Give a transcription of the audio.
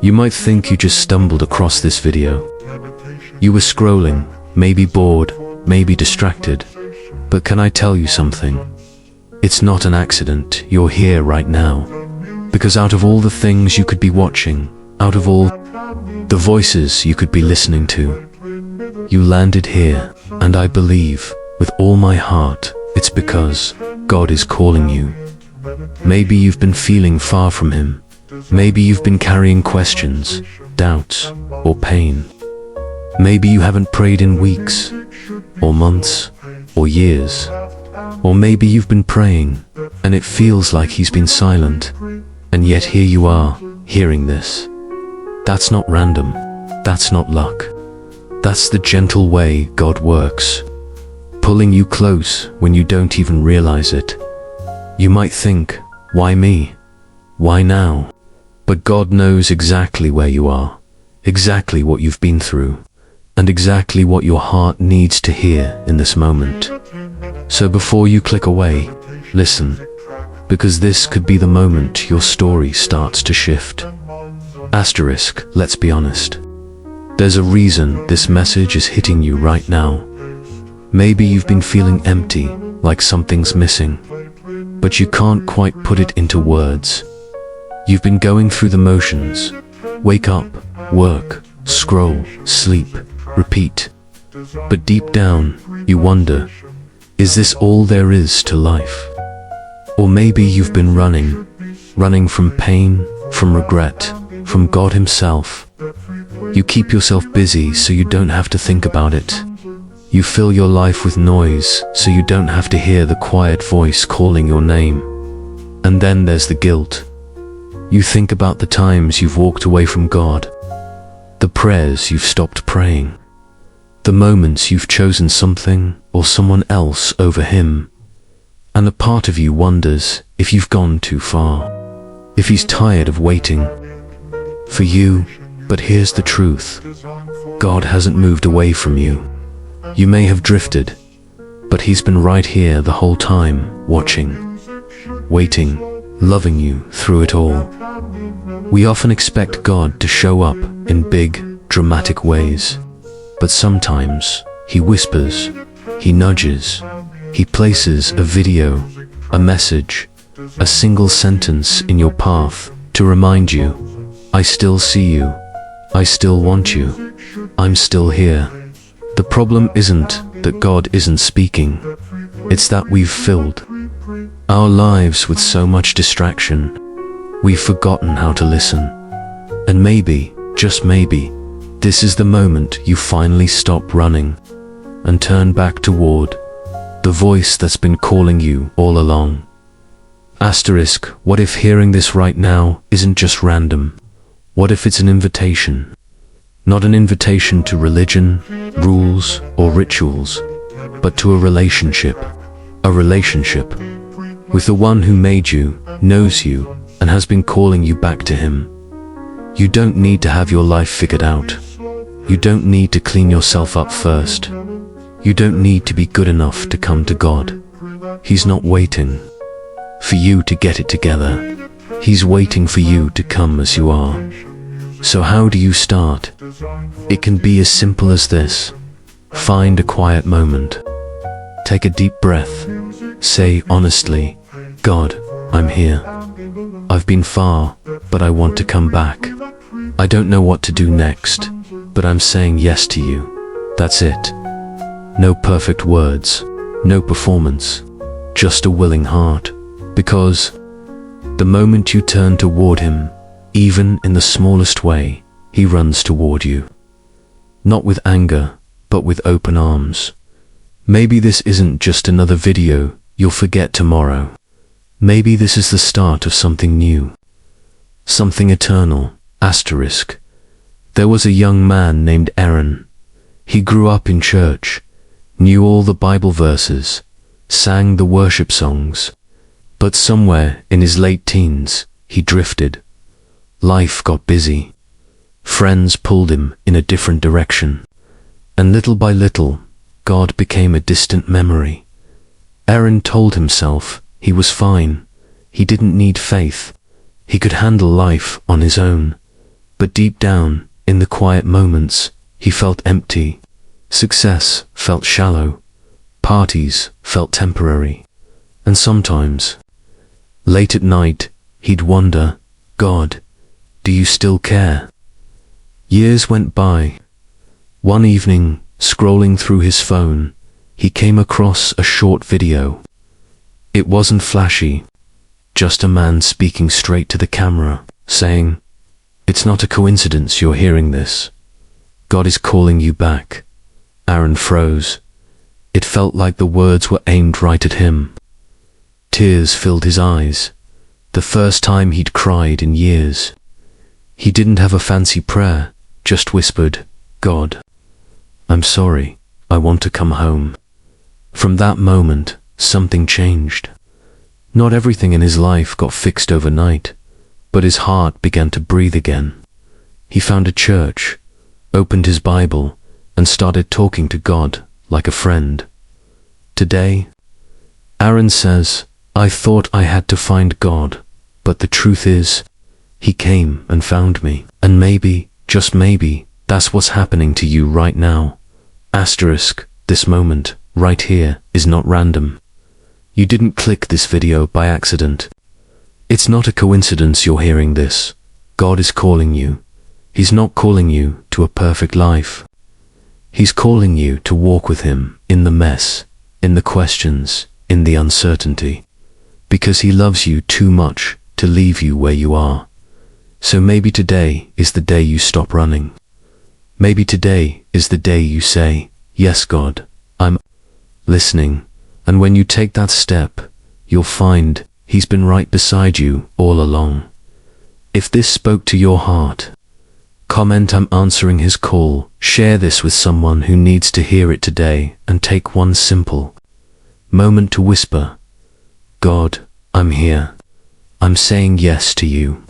You might think you just stumbled across this video. You were scrolling, maybe bored, maybe distracted. But can I tell you something? It's not an accident you're here right now. Because out of all the things you could be watching, out of all the voices you could be listening to, you landed here, and I believe, with all my heart, it's because God is calling you. Maybe you've been feeling far from Him. Maybe you've been carrying questions, doubts, or pain. Maybe you haven't prayed in weeks, or months, or years. Or maybe you've been praying, and it feels like He's been silent, and yet here you are, hearing this. That's not random. That's not luck. That's the gentle way God works, pulling you close when you don't even realize it. You might think, why me? Why now? But God knows exactly where you are, exactly what you've been through, and exactly what your heart needs to hear in this moment. So before you click away, listen, because this could be the moment your story starts to shift. Asterisk, let's be honest. There's a reason this message is hitting you right now. Maybe you've been feeling empty, like something's missing, but you can't quite put it into words. You've been going through the motions. Wake up, work, scroll, sleep, repeat. But deep down, you wonder, is this all there is to life? Or maybe you've been running from pain, from regret, from God Himself. You keep yourself busy so you don't have to think about it. You fill your life with noise so you don't have to hear the quiet voice calling your name. And then there's the guilt. You think about the times you've walked away from God, the prayers you've stopped praying, the moments you've chosen something or someone else over Him. And a part of you wonders if you've gone too far, if He's tired of waiting for you. But here's the truth. God hasn't moved away from you. You may have drifted, but He's been right here the whole time, watching, waiting, loving you through it all. We often expect God to show up in big, dramatic ways, but sometimes He whispers, He nudges, He places a video, a message, a single sentence in your path to remind you, I still see you, I still want you, I'm still here. The problem isn't that God isn't speaking, it's that we've filled our lives with so much distraction, we've forgotten how to listen. And maybe, just maybe, this is the moment you finally stop running and turn back toward the voice that's been calling you all along. Asterisk, what if hearing this right now isn't just random? What if it's an invitation? Not an invitation to religion, rules, or rituals, but to a relationship. A relationship with the one who made you, knows you, and has been calling you back to Him. You don't need to have your life figured out. You don't need to clean yourself up first. You don't need to be good enough to come to God. He's not waiting for you to get it together. He's waiting for you to come as you are. So how do you start? It can be as simple as this. Find a quiet moment. Take a deep breath. Say honestly, God, I'm here. I've been far, but I want to come back. I don't know what to do next, but I'm saying yes to you. That's it. No perfect words, no performance, just a willing heart. Because the moment you turn toward Him, even in the smallest way, He runs toward you. Not with anger, but with open arms. Maybe this isn't just another video you'll forget tomorrow. Maybe this is the start of something new. Something eternal. Asterisk. There was a young man named Aaron. He grew up in church, knew all the Bible verses, sang the worship songs. But somewhere in his late teens, he drifted. Life got busy. Friends pulled him in a different direction. And little by little, God became a distant memory. Aaron told himself he was fine. He didn't need faith. He could handle life on his own. But deep down, in the quiet moments, he felt empty. Success felt shallow. Parties felt temporary. And sometimes, late at night, he'd wonder, God, do you still care? Years went by. One evening, scrolling through his phone, he came across a short video. It wasn't flashy, just a man speaking straight to the camera, saying, "It's not a coincidence you're hearing this. God is calling you back." Aaron froze. It felt like the words were aimed right at him. Tears filled his eyes. The first time he'd cried in years. He didn't have a fancy prayer, just whispered, "God, I'm sorry, I want to come home." From that moment, something changed. Not everything in his life got fixed overnight, but his heart began to breathe again. He found a church, opened his Bible, and started talking to God like a friend. Today, Aaron says, "I thought I had to find God, but the truth is, He came and found me." And maybe, just maybe, that's what's happening to you right now. Asterisk, this moment, right here, is not random. You didn't click this video by accident. It's not a coincidence you're hearing this. God is calling you. He's not calling you to a perfect life. He's calling you to walk with Him in the mess, in the questions, in the uncertainty. Because He loves you too much to leave you where you are. So maybe today is the day you stop running. Maybe today is the day you say, "Yes, God, I'm listening." And when you take that step, you'll find He's been right beside you all along. If this spoke to your heart, comment "I'm answering His call." Share this with someone who needs to hear it today, and take one simple moment to whisper, "God, I'm here. I'm saying yes to you."